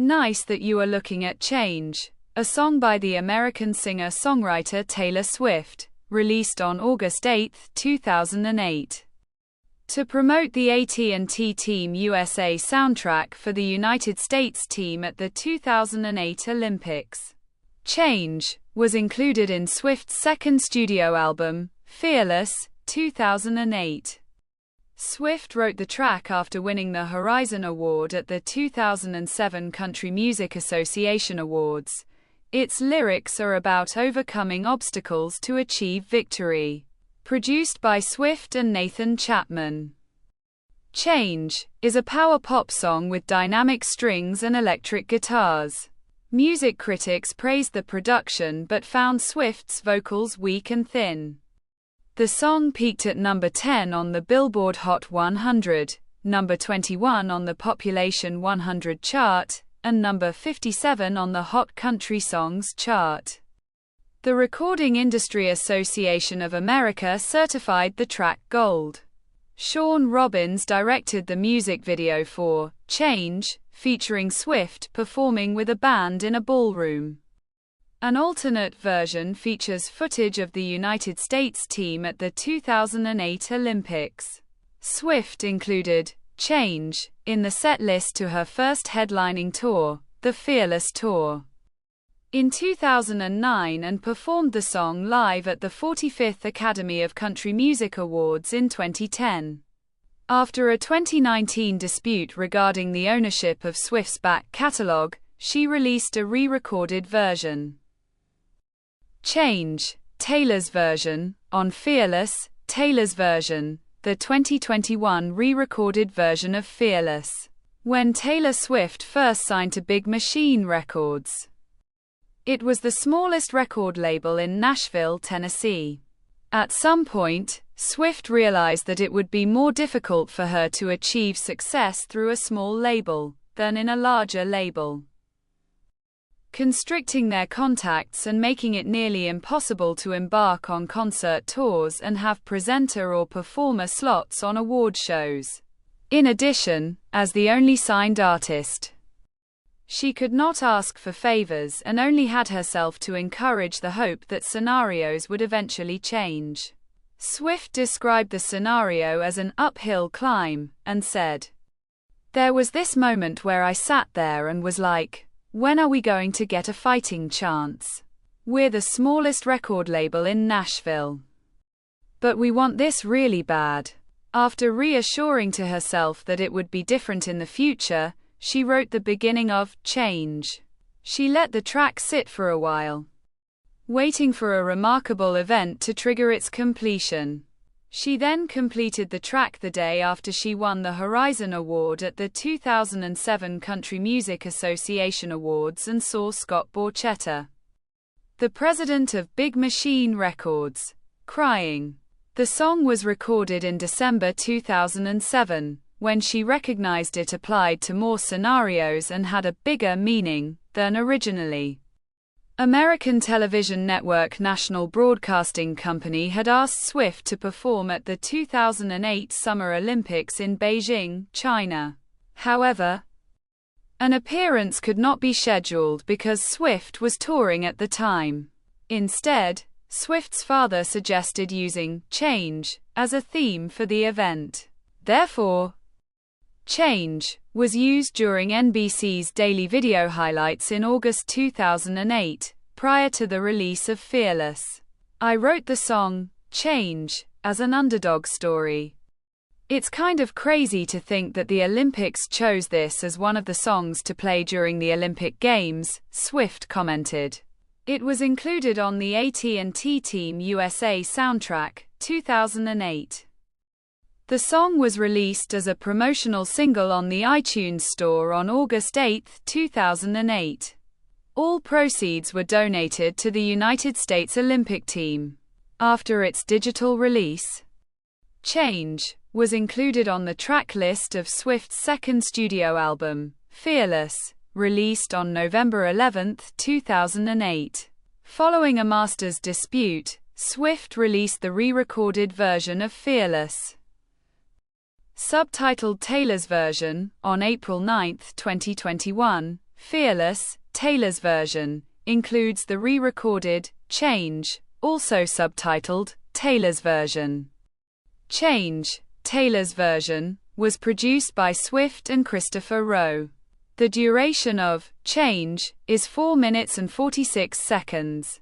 Nice that you are looking at Change, a song by the American singer-songwriter Taylor Swift, released on August 8, 2008. To promote the AT&T Team USA soundtrack for the United States team at the 2008 Olympics. Change was included in Swift's second studio album, Fearless, 2008. Swift wrote the track after winning the Horizon Award at the 2007 Country Music Association Awards. Its lyrics are about overcoming obstacles to achieve victory. Produced by Swift and Nathan Chapman. Change is a power pop song with dynamic strings and electric guitars. Music critics praised the production but found Swift's vocals weak and thin. The song peaked at number 10 on the Billboard Hot 100, number 21 on the Population 100 chart, and number 57 on the Hot Country Songs chart. The Recording Industry Association of America certified the track gold. Sean Robbins directed the music video for Change, featuring Swift performing with a band in a ballroom. An alternate version features footage of the United States team at the 2008 Olympics. Swift included Change in the set list to her first headlining tour, the Fearless Tour, in 2009 and performed the song live at the 45th Academy of Country Music Awards in 2010. After a 2019 dispute regarding the ownership of Swift's back catalog, she released a re-recorded version. Change, Taylor's version, on Fearless, Taylor's version, the 2021 re-recorded version of Fearless. When Taylor Swift first signed to Big Machine Records, it was the smallest record label in Nashville, Tennessee. At some point, Swift realized that it would be more difficult for her to achieve success through a small label than in a larger label, constricting their contacts and making it nearly impossible to embark on concert tours and have presenter or performer slots on award shows. In addition, as the only signed artist, she could not ask for favors and only had herself to encourage the hope that scenarios would eventually change. Swift described the scenario as an uphill climb, and said, "There was this moment where I sat there and was like, when are we going to get a fighting chance? We're the smallest record label in Nashville, but we want this really bad." After reassuring to herself that it would be different in the future, she wrote the beginning of Change. She let the track sit for a while, waiting for a remarkable event to trigger its completion. She then completed the track the day after she won the Horizon Award at the 2007 Country Music Association Awards and saw Scott Borchetta, the president of Big Machine Records, crying. The song was recorded in December 2007, when she recognized it applied to more scenarios and had a bigger meaning than originally. American television network National Broadcasting Company had asked Swift to perform at the 2008 Summer Olympics in Beijing, China. However, an appearance could not be scheduled because Swift was touring at the time. Instead, Swift's father suggested using Change as a theme for the event. Therefore, Change was used during NBC's daily video highlights in August 2008, prior to the release of Fearless. "I wrote the song, Change, as an underdog story. It's kind of crazy to think that the Olympics chose this as one of the songs to play during the Olympic Games," Swift commented. It was included on the AT&T Team USA soundtrack, 2008. The song was released as a promotional single on the iTunes Store on August 8, 2008. All proceeds were donated to the United States Olympic team. After its digital release, Change was included on the track list of Swift's second studio album, Fearless, released on November 11, 2008. Following a master's dispute, Swift released the re-recorded version of Fearless, subtitled Taylor's Version, on April 9, 2021, Fearless, Taylor's version, includes the re-recorded Change, also subtitled Taylor's version. Change, Taylor's version, was produced by Swift and Christopher Rowe. The duration of Change is 4 minutes and 46 seconds.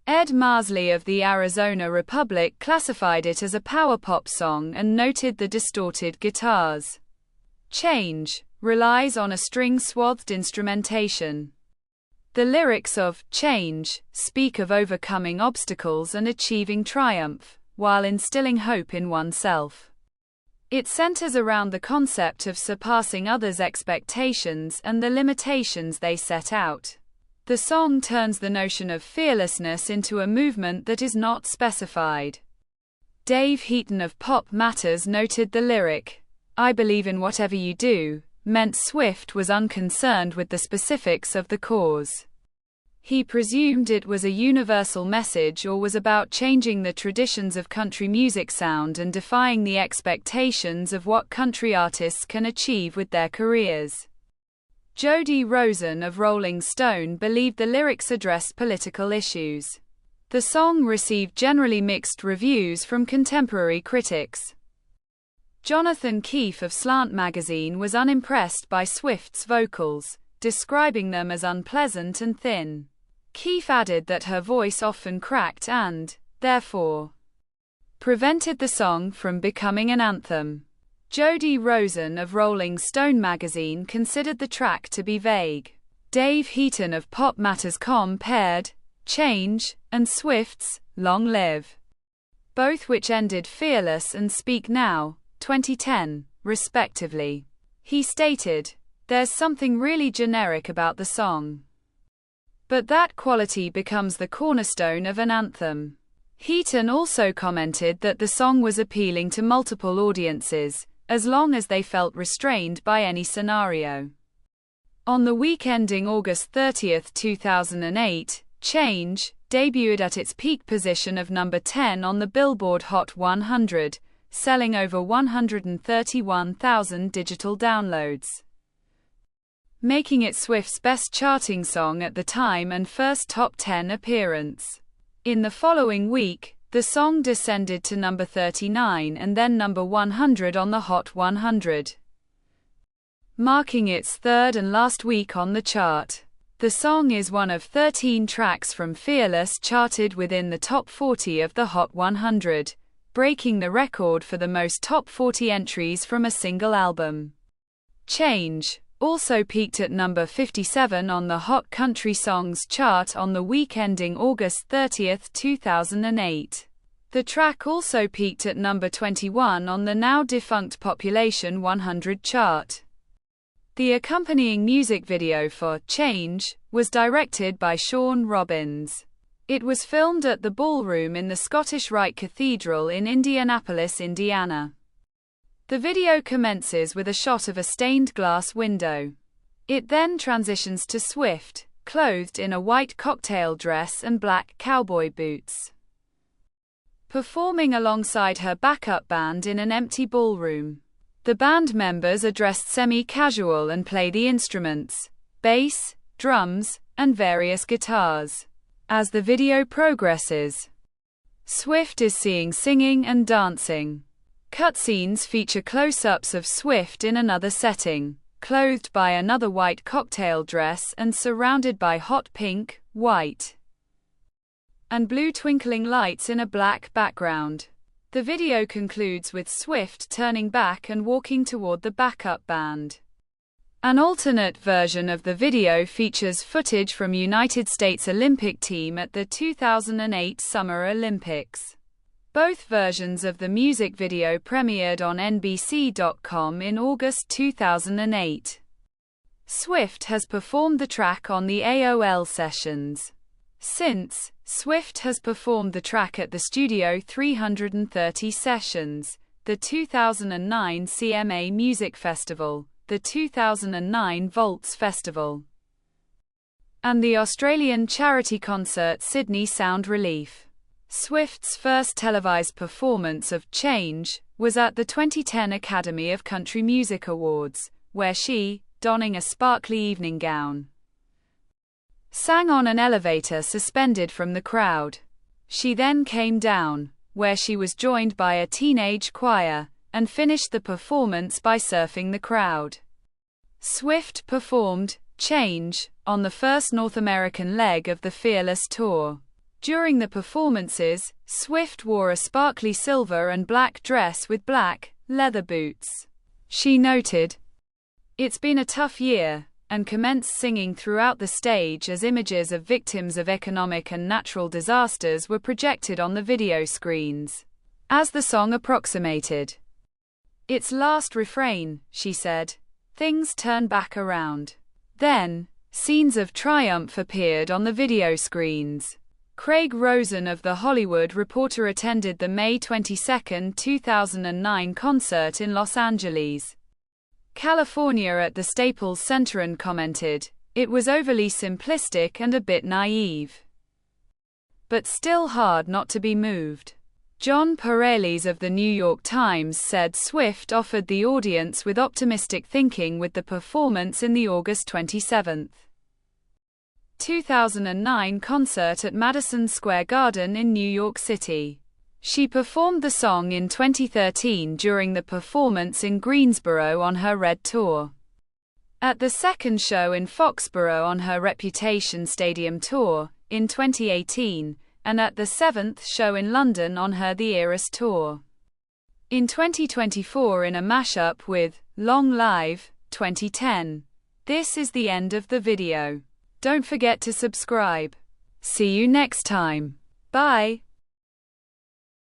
Ed Marsley of the Arizona Republic classified it as a power pop song and noted the distorted guitars. Change relies on a string-swathed instrumentation. The lyrics of Change speak of overcoming obstacles and achieving triumph, while instilling hope in oneself. It centers around the concept of surpassing others' expectations and the limitations they set out. The song turns the notion of fearlessness into a movement that is not specified. Dave Heaton of Pop Matters noted the lyric, "I believe in whatever you do," meant Swift was unconcerned with the specifics of the cause. He presumed it was a universal message or was about changing the traditions of country music sound and defying the expectations of what country artists can achieve with their careers. Jody Rosen of Rolling Stone believed the lyrics addressed political issues. The song received generally mixed reviews from contemporary critics. Jonathan Keefe of Slant magazine was unimpressed by Swift's vocals, describing them as unpleasant and thin. Keefe added that her voice often cracked and, therefore, prevented the song from becoming an anthem. Jody Rosen of Rolling Stone magazine considered the track to be vague. Dave Heaton of Pop Matters compared Change and Swift's Long Live, both which ended Fearless and Speak Now, 2010, respectively. He stated, "There's something really generic about the song. But that quality becomes the cornerstone of an anthem." Heaton also commented that the song was appealing to multiple audiences, as long as they felt restrained by any scenario. On the week ending August 30, 2008, Change debuted at its peak position of number 10 on the Billboard Hot 100, selling over 131,000 digital downloads, making it Swift's best charting song at the time and first top 10 appearance. In the following week, the song descended to number 39 and then number 100 on the Hot 100, marking its third and last week on the chart. The song is one of 13 tracks from Fearless charted within the top 40 of the Hot 100, breaking the record for the most top 40 entries from a single album. Change also peaked at number 57 on the Hot Country Songs chart on the week ending August 30, 2008. The track also peaked at number 21 on the now-defunct Population 100 chart. The accompanying music video for Change was directed by Sean Robbins. It was filmed at the Ballroom in the Scottish Rite Cathedral in Indianapolis, Indiana. The video commences with a shot of a stained glass window. It then transitions to Swift, clothed in a white cocktail dress and black cowboy boots, performing alongside her backup band in an empty ballroom. The band members are dressed semi-casual and play the instruments, bass, drums, and various guitars. As the video progresses, Swift is seen singing and dancing. Cutscenes feature close-ups of Swift in another setting, clothed by another white cocktail dress and surrounded by hot pink, white, and blue twinkling lights in a black background. The video concludes with Swift turning back and walking toward the backup band. An alternate version of the video features footage from United States Olympic team at the 2008 Summer Olympics. Both versions of the music video premiered on NBC.com in August 2008. Swift has performed the track on the AOL sessions. Since, Swift has performed the track at the Studio 330 sessions, the 2009 CMA Music Festival, the 2009 Volts Festival, and the Australian charity concert Sydney Sound Relief. Swift's first televised performance of Change was at the 2010 Academy of Country Music Awards, where she donning a sparkly evening gown. Sang on an elevator suspended from the crowd. She then came down, where she was joined by a teenage choir, and finished the performance by surfing the crowd. Swift performed Change on the first North American leg of the Fearless Tour. During the performances, Swift wore a sparkly silver and black dress with black, leather boots. She noted, "It's been a tough year," and commenced singing throughout the stage as images of victims of economic and natural disasters were projected on the video screens. As the song approximated its last refrain, she said, "Things turn back around." Then, scenes of triumph appeared on the video screens. Craig Rosen of The Hollywood Reporter attended the May 22, 2009 concert in Los Angeles, California at the Staples Center and commented, "It was overly simplistic and a bit naive, but still hard not to be moved." John Pareles of the New York Times said Swift offered the audience with optimistic thinking with the performance in the August 27, 2009 concert at Madison Square Garden in New York City. She performed the song in 2013 during the performance in Greensboro on her Red Tour, at the second show in Foxborough on her Reputation Stadium Tour in 2018, and at the seventh show in London on her The Eras Tour in 2024 in a mashup with Long Live 2010. This is the end of the video. Don't forget to subscribe. See you next time. Bye.